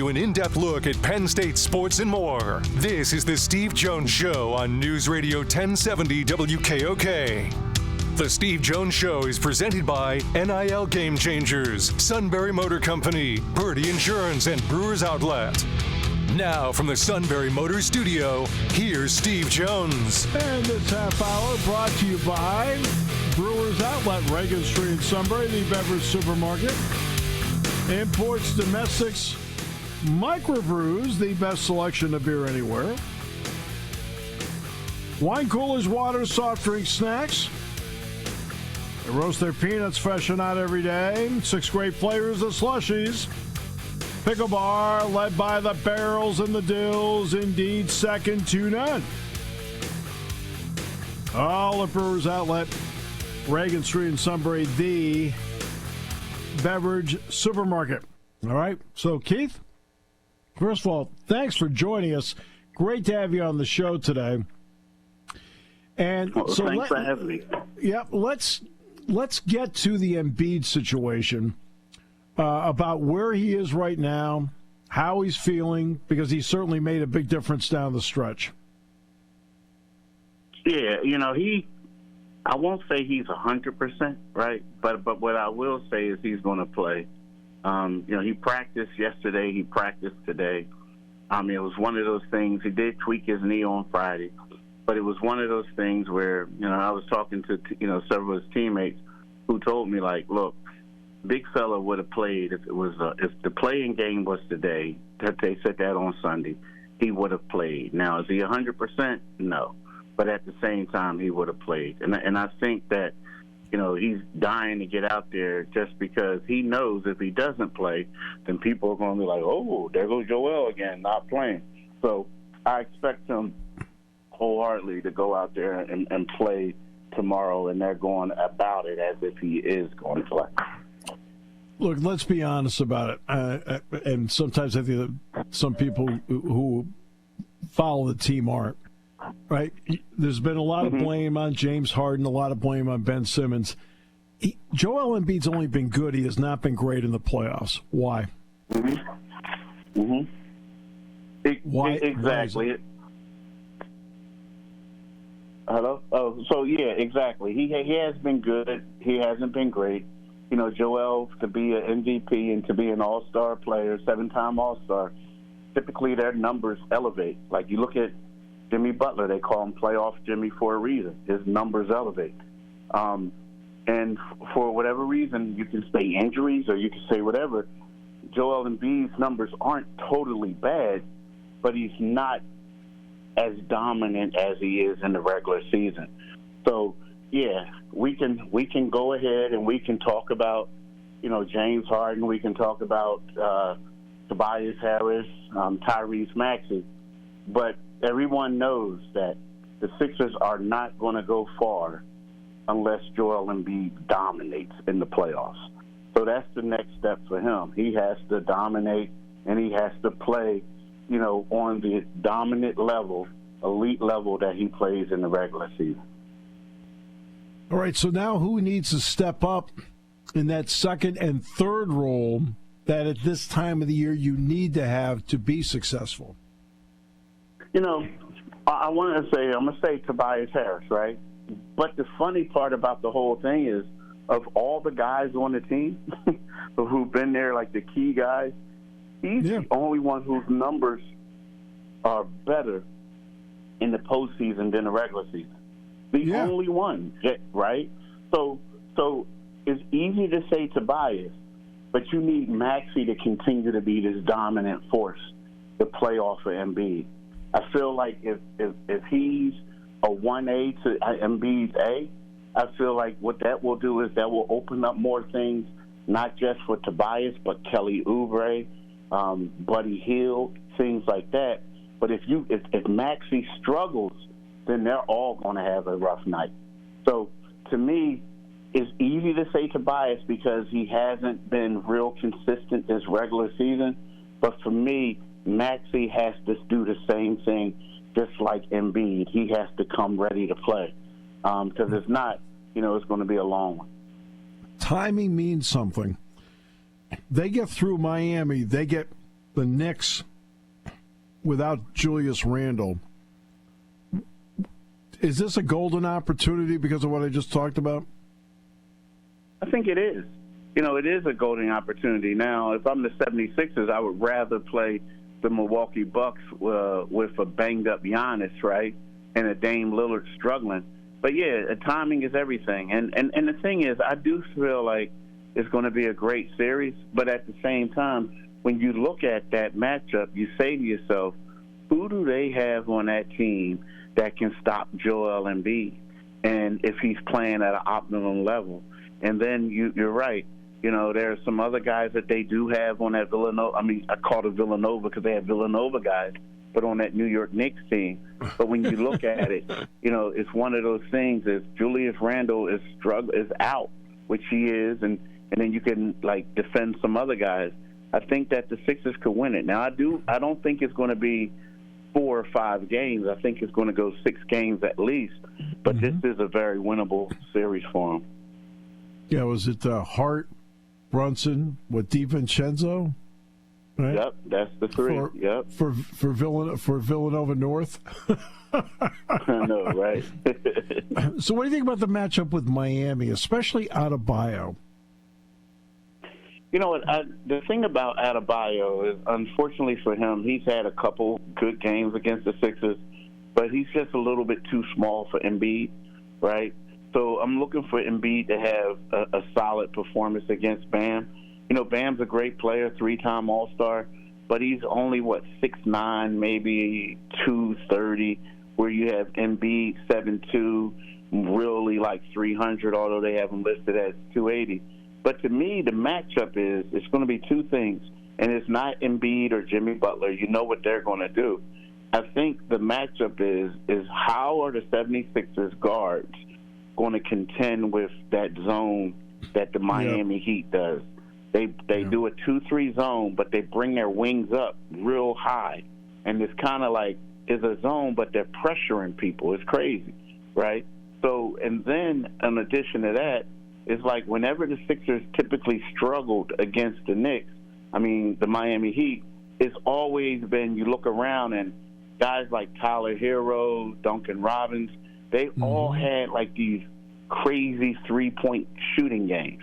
you an in-depth look at Penn State sports and more. This is the Steve Jones Show on News Radio 1070 WKOK. The Steve Jones Show is presented by NIL Game Changers, Sunbury Motor Company, Purdy Insurance, and Brewers Outlet. Now from the Sunbury Motor Studio, here's Steve Jones. And this half hour brought to you by Brewers Outlet, Reagan Street in Sunbury, the beverage supermarket. Imports, domestics, microbrews, the best selection of beer anywhere. Wine coolers, water, soft drinks, snacks. They roast their peanuts fresh and out every day. 6 great flavors of slushies. Pickle bar, led by the barrels and the dills. Indeed, second to none. All at Brewers Outlet, Reagan Street in Sunbury, the beverage supermarket. All right. So, Keith, first of all, thanks for joining us. Great to have you on the show today. And so thanks for having me. Yeah, let's get to the Embiid situation, about where he is right now, how he's feeling, because he certainly made a big difference down the stretch. Yeah, I won't say he's 100%, right? But what I will say is he's going to play. He practiced yesterday. He practiced today. It was one of those things. He did tweak his knee on Friday, but it was one of those things where, I was talking to, several of his teammates who told me, like, look, big fella would have played if the playing game was today. That they said that on Sunday, he would have played. Now, is he 100%? No. But at the same time, he would have played. And I think that, he's dying to get out there just because he knows if he doesn't play, then people are going to be like, oh, there goes Joel again, not playing. So I expect him wholeheartedly to go out there and play tomorrow, and they're going about it as if he is going to play. Look, let's be honest about it. And sometimes I think that some people who follow the team aren't. Right? There's been a lot of blame on James Harden, a lot of blame on Ben Simmons. Joel Embiid's only been good. He has not been great in the playoffs. Why? Why? Exactly. Hello? Oh, so, yeah, exactly. He has been good. He hasn't been great. Joel, to be an MVP and to be an all-star player, 7-time all-star, typically their numbers elevate. Like, you look at Jimmy Butler, they call him playoff Jimmy for a reason. His numbers elevate. And for whatever reason, you can say injuries or you can say whatever, Joel Embiid's numbers aren't totally bad, but he's not as dominant as he is in the regular season. So, yeah, we can go ahead and we can talk about, James Harden. We can talk about Tobias Harris, Tyrese Maxey. But everyone knows that the Sixers are not going to go far unless Joel Embiid dominates in the playoffs. So that's the next step for him. He has to dominate, and he has to play, on the dominant level, elite level that he plays in the regular season. All right, so now who needs to step up in that second and third role that at this time of the year you need to have to be successful? I'm going to say Tobias Harris, right? But the funny part about the whole thing is, of all the guys on the team who've been there, like the key guys, he's the only one whose numbers are better in the postseason than the regular season. The only one, right? So it's easy to say Tobias, but you need Maxey to continue to be this dominant force to play off of Embiid. I feel like if he's a 1A to Embiid's A, I feel like what that will do is that will open up more things, not just for Tobias, but Kelly Oubre, Buddy Hield, things like that. But if Maxey struggles, then they're all going to have a rough night. So to me, it's easy to say Tobias because he hasn't been real consistent this regular season. But for me, Maxey has to do the same thing, just like Embiid. He has to come ready to play because if not, it's going to be a long one. Timing means something. They get through Miami. They get the Knicks without Julius Randle. Is this a golden opportunity because of what I just talked about? I think it is. It is a golden opportunity. Now, if I'm the 76ers, I would rather play the Milwaukee Bucks with a banged-up Giannis, right, and a Dame Lillard struggling. But, yeah, timing is everything. And the thing is, I do feel like it's going to be a great series. But at the same time, when you look at that matchup, you say to yourself, who do they have on that team that can stop Joel Embiid? And if he's playing at an optimum level. And then you're right. There are some other guys that they do have on that Villanova. I mean, I call it Villanova because they have Villanova guys, but on that New York Knicks team. But when you look at it, it's one of those things. If Julius Randle is out, which he is, and then you can defend some other guys. I think that the Sixers could win it. Now, I don't think it's going to be 4 or 5 games. I think it's going to go 6 games at least. But this is a very winnable series for them. Yeah, was it Hart, Brunson, DiVincenzo? Right? Yep, that's the 3. For Villanova North. I know, right? So, what do you think about the matchup with Miami, especially Adebayo? You know what? The thing about Adebayo is, unfortunately for him, he's had a couple good games against the Sixers, but he's just a little bit too small for Embiid, right? So I'm looking for Embiid to have a solid performance against Bam. Bam's a great player, 3-time All-Star, but he's only, 6'9", maybe 230, where you have Embiid 7'2", really 300, although they have him listed as 280. But to me, the matchup it's going to be 2 things, and it's not Embiid or Jimmy Butler. You know what they're going to do. I think the matchup is how are the 76ers guards going to contend with that zone that the Miami Heat does. They do a 2-3 zone, but they bring their wings up real high. And it's kind of it's a zone, but they're pressuring people. It's crazy, right? So, and then in addition to that, it's whenever the Sixers typically struggled against the Knicks, the Miami Heat, it's always been, you look around and guys like Tyler Hero, Duncan Robbins, they all had these crazy 3-point shooting games.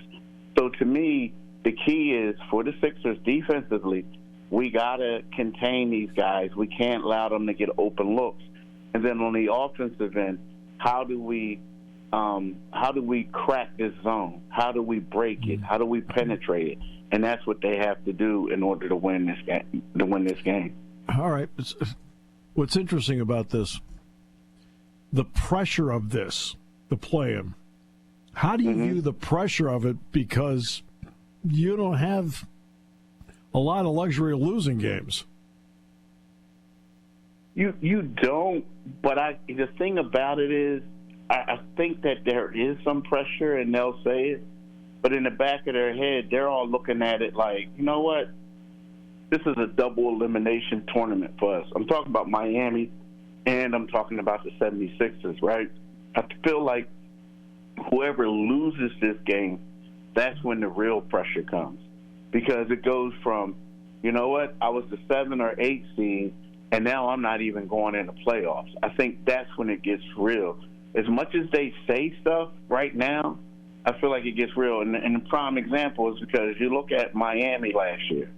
So to me, the key is for the Sixers defensively, we got to contain these guys. We can't allow them to get open looks. And then on the offensive end, how do we crack this zone? How do we break it? How do we penetrate it? And that's what they have to do in order to win this game. All right. What's interesting about this, the pressure of this, the play-in. How do you view the pressure of it? Because you don't have a lot of luxury of losing games. You don't, but the thing about it is, I think that there is some pressure, and they'll say it, but in the back of their head, they're all looking at it you know what? This is a double elimination tournament for us. I'm talking about Miami, and I'm talking about the 76ers, right? I feel like whoever loses this game, that's when the real pressure comes. Because it goes from, you know what, I was the 7 or 8 seed, and now I'm not even going into playoffs. I think that's when it gets real. As much as they say stuff right now, I feel like it gets real. And the prime example is because you look at Miami last year.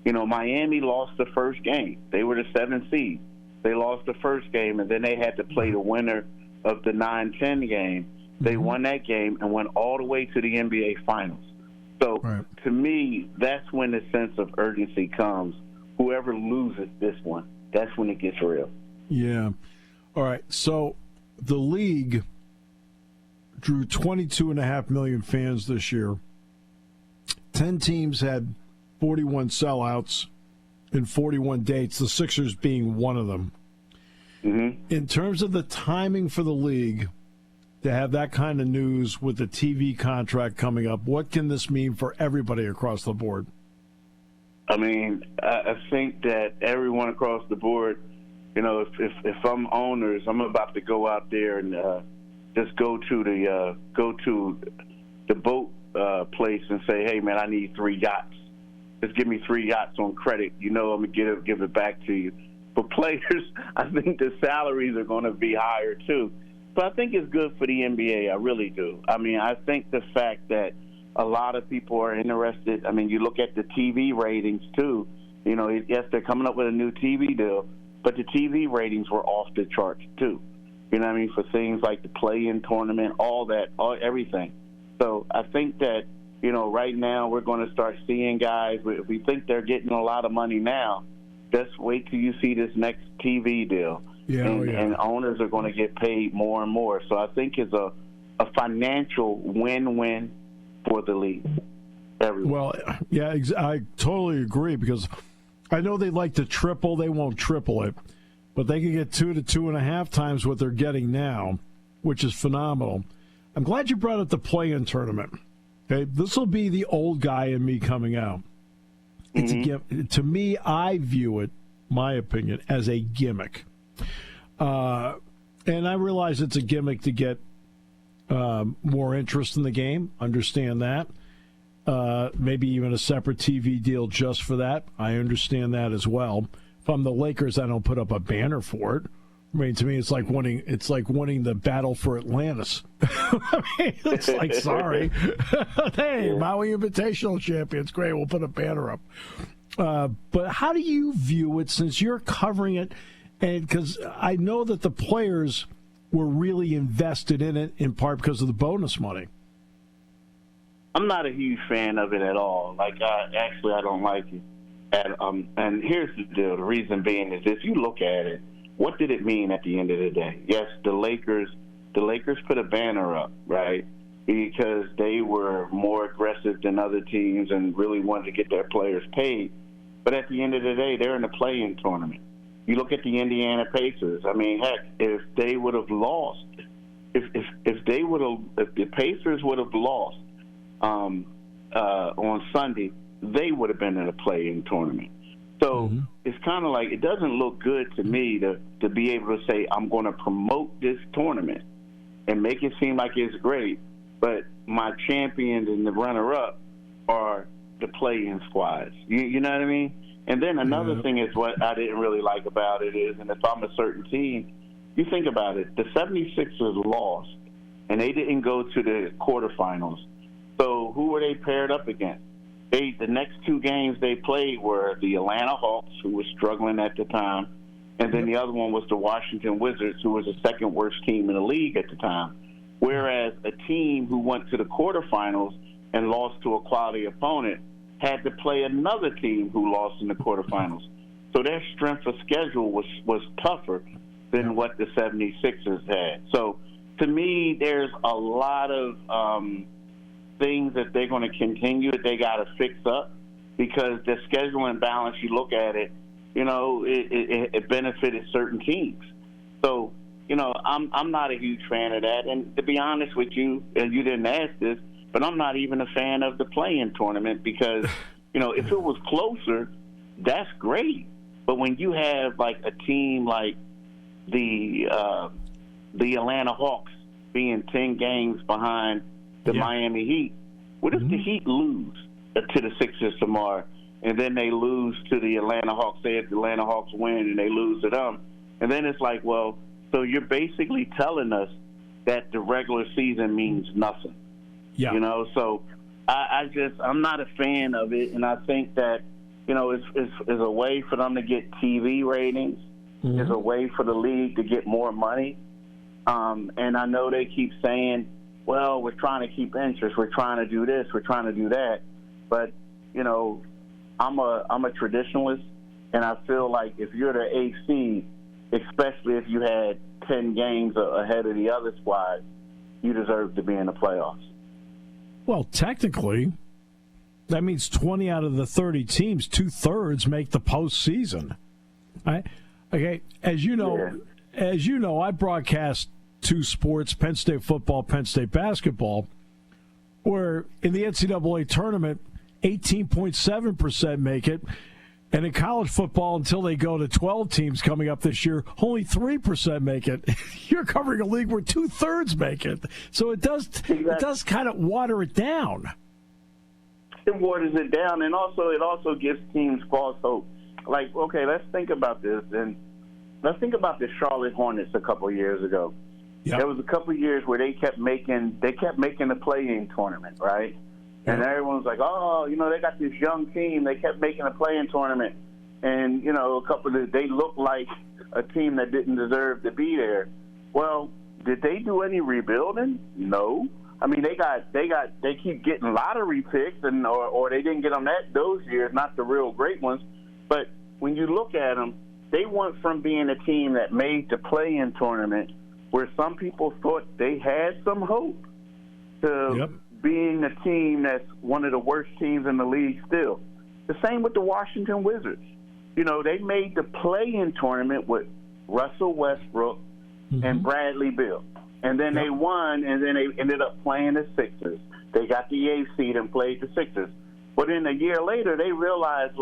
Miami lost the first game. They were the 7th seed. They lost the first game, and then they had to play the winner of the 9-10 game. They won that game and went all the way to the NBA Finals. So, to me, that's when the sense of urgency comes. Whoever loses this one, that's when it gets real. Yeah. All right. So, the league drew 22.5 million fans this year. 10 teams had 41 sellouts in 41 dates, the Sixers being one of them. In terms of the timing for the league to have that kind of news with the TV contract coming up, what can this mean for everybody across the board? I think that everyone across the board, if I'm owners, I'm about to go out there and just go to the boat place and say, hey, man, I need 3 yachts. just give me 3 yachts on credit. I'm going to give it back to you. For players, I think the salaries are going to be higher too. So I think it's good for the NBA. I really do. I mean, I think the fact that a lot of people are interested. I mean, you look at the TV ratings too. Yes, they're coming up with a new TV deal, but the TV ratings were off the charts too. You know what I mean? For things like the play-in tournament, everything. So I think that, right now we're going to start seeing guys. If we think they're getting a lot of money now, just wait till you see this next TV deal. And owners are going to get paid more and more. So I think it's a financial win-win for the league. Everyone. Well, yeah, I totally agree, because I know they like to triple. They won't triple it, but they can get 2 to 2.5 times what they're getting now, which is phenomenal. I'm glad you brought up the play-in tournament. Okay, this will be the old guy in me coming out. To me, I view it, my opinion, as a gimmick. And I realize it's a gimmick to get more interest in the game. Understand that. Maybe even a separate TV deal just for that. I understand that as well. If I'm the Lakers, I don't put up a banner for it. I mean, to me, it's like winning the battle for Atlantis. I mean, it's like, sorry. Hey, Maui Invitational champions, great, we'll put a banner up. But how do you view it, since you're covering it? And because I know that the players were really invested in it, in part because of the bonus money. I'm not a huge fan of it at all. I don't like it. And here's the deal. The reason being is, if you look at it, what did it mean at the end of the day? Yes, the Lakers put a banner up, right, because they were more aggressive than other teams and really wanted to get their players paid. But at the end of the day, they're in the play-in tournament. You look at the Indiana Pacers. I mean, heck, if they would have lost, if the Pacers would have lost on Sunday, they would have been in a play-in tournament. So it's kind of like, it doesn't look good to me to be able to say, I'm going to promote this tournament and make it seem like it's great, but my champions and the runner-up are the play-in squads. You know what I mean? And then another thing is, what I didn't really like about it is, and if I'm a certain team, you think about it, the 76ers lost, and they didn't go to the quarterfinals. So who were they paired up against? The next 2 games they played were the Atlanta Hawks, who were struggling at the time, and then the other one was the Washington Wizards, who was the second worst team in the league at the time. Whereas a team who went to the quarterfinals and lost to a quality opponent had to play another team who lost in the quarterfinals. So their strength of schedule was tougher than what the 76ers had. So to me, there's a lot of things that they're going to continue that they got to fix up, because the scheduling balance, you look at it, it benefited certain teams. So, I'm not a huge fan of that. And to be honest with you, and you didn't ask this, but I'm not even a fan of the play-in tournament, because, if it was closer, that's great. But when you have like a team like the Atlanta Hawks being 10 games behind the Miami Heat, what if the Heat lose to the Sixers tomorrow, and then they lose to the Atlanta Hawks? Say if the Atlanta Hawks win and they lose to them, and then it's like, well, so you're basically telling us that the regular season means nothing. Yeah. So I'm not a fan of it, and I think that, it's a way for them to get TV ratings. It's a way for the league to get more money. And I know they keep saying, well, we're trying to keep interest, we're trying to do this, we're trying to do that. But, I'm a traditionalist, and I feel like if you're the AC, especially if you had 10 games ahead of the other squad, you deserve to be in the playoffs. Well, technically, that means 20 out of the 30 teams, 2/3 make the postseason. Right? Okay, as you know, I broadcast 2 sports: Penn State football, Penn State basketball. Where in the NCAA tournament, 18.7% make it, and in college football, until they go to 12 teams coming up this year, only 3% make it. You're covering a league where 2/3 make it, so it does kind of water it down. it waters it down, and also it also gives teams false hope. Like, okay, let's think about this, and let's think about the Charlotte Hornets a couple of years ago. Yep. There was a couple of years where they kept making the play-in tournament, right? Yep. And everyone's like, oh, they got this young team. They kept making a play-in tournament, and they looked like a team that didn't deserve to be there. Well, did they do any rebuilding? No. I mean, they keep getting lottery picks, or they didn't get them those years, not the real great ones. But when you look at them, they went from being a team that made the play-in tournament, where some people thought they had some hope, to being a team that's one of the worst teams in the league still. The same with the Washington Wizards. They made the play-in tournament with Russell Westbrook and Bradley Beal. And then they won, and then they ended up playing the Sixers. They got the 8th seed and played the Sixers. But then a year later, they realized,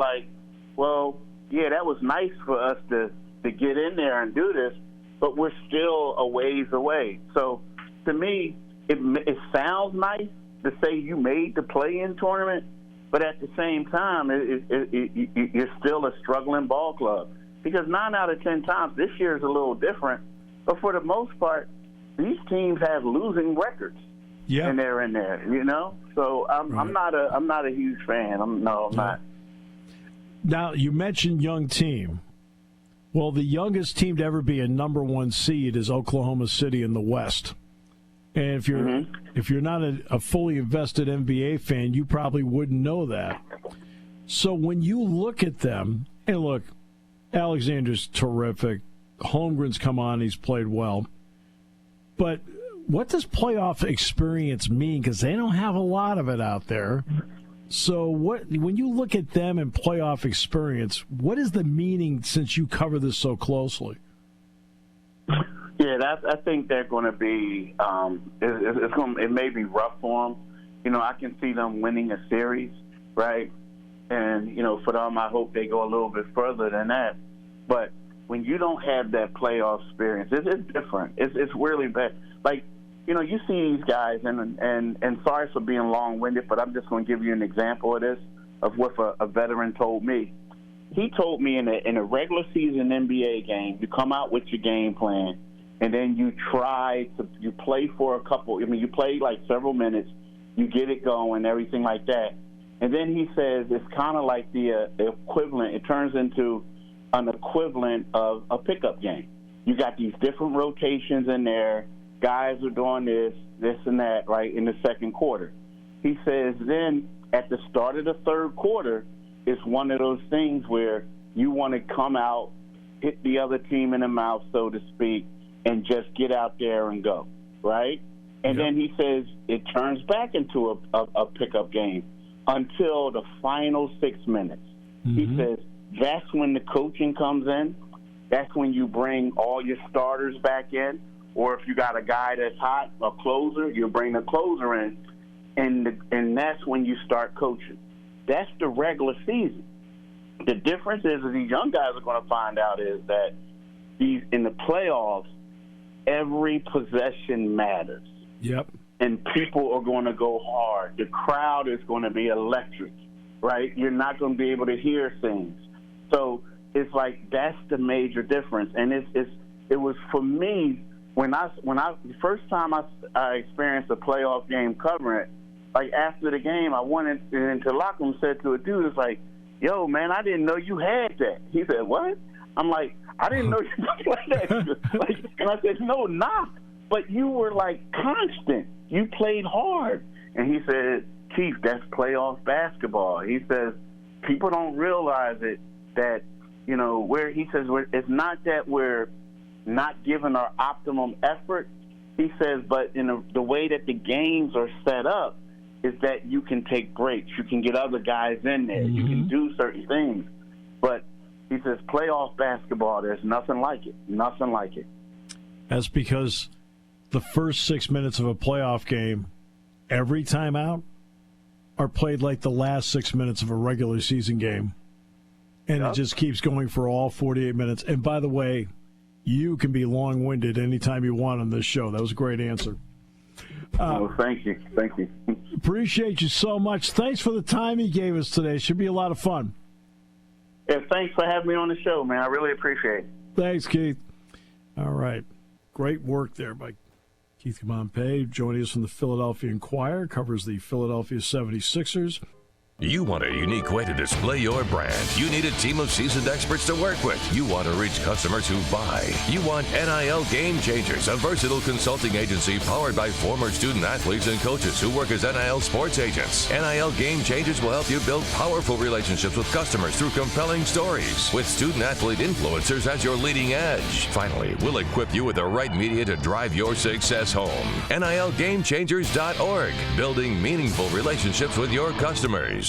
well, yeah, that was nice for us to get in there and do this, but we're still a ways away. So to me, it sounds nice to say you made the play-in tournament, but at the same time, you're still a struggling ball club. Because 9 out of 10 times, this year is a little different, but for the most part, these teams have losing records, and they're in there, So I'm not a huge fan. I'm not. Now, you mentioned young team. Well, the youngest team to ever be a number 1 seed is Oklahoma City in the West. And if you're not a fully invested NBA fan, you probably wouldn't know that. So when you look at them, and look, Alexander's terrific. Holmgren's come on, he's played well. But what does playoff experience mean? Because they don't have a lot of it out there. So when you look at them and playoff experience, what is the meaning since you cover this so closely? Yeah, I think they're going to be. It may be rough for them. I can see them winning a series, right? And for them, I hope they go a little bit further than that. But when you don't have that playoff experience, it's different. It's really bad. You see these guys, and sorry for being long-winded, but I'm just going to give you an example of this, of what a veteran told me. He told me in a regular season NBA game, you come out with your game plan, and then you play for a couple. You play several minutes, you get it going, everything like that. And then he says it's kind of like the equivalent. It turns into an equivalent of a pickup game. You got these different rotations in there. Guys are doing this and that, right, in the second quarter. He says then at the start of the third quarter, it's one of those things where you want to come out, hit the other team in the mouth, so to speak, and just get out there and go, right? And then he says it turns back into a pickup game until the final 6 minutes. He says that's when the coaching comes in. That's when you bring all your starters back in. Or if you got a guy that's hot, a closer, you bring the closer in, and that's when you start coaching. That's the regular season. The difference is that these young guys are going to find out is that in the playoffs, every possession matters. Yep. And people are going to go hard. The crowd is going to be electric, right? You're not going to be able to hear things. So it's that's the major difference. And it was for me. When the first time I experienced a playoff game covering it, after the game, I went into the locker room and said to a dude, it's like, yo, man, I didn't know you had that. He said, what? I'm like, I didn't know you played that. And I said, no, but you were constant. You played hard. And he said, Chief, that's playoff basketball. He says, people don't realize it that, it's not that we're not giving our optimum effort. He says, but in the way that the games are set up is that you can take breaks. You can get other guys in there. You can do certain things. But he says playoff basketball, there's nothing like it. Nothing like it. That's because the first 6 minutes of a playoff game, every time out, are played like the last 6 minutes of a regular season game. And it just keeps going for all 48 minutes. And by the way, you can be long-winded anytime you want on this show. That was a great answer. Thank you. Thank you. Appreciate you so much. Thanks for the time you gave us today. Should be a lot of fun. Yeah, thanks for having me on the show, man. I really appreciate it. Thanks, Keith. All right. Great work there by Keith Pompey, joining us from the Philadelphia Inquirer, covers the Philadelphia 76ers. You want a unique way to display your brand. You need a team of seasoned experts to work with. You want to reach customers who buy. You want NIL Game Changers, a versatile consulting agency powered by former student athletes and coaches who work as NIL sports agents. NIL Game Changers will help you build powerful relationships with customers through compelling stories, with student athlete influencers as your leading edge. Finally, we'll equip you with the right media to drive your success home. NILGameChangers.org, building meaningful relationships with your customers.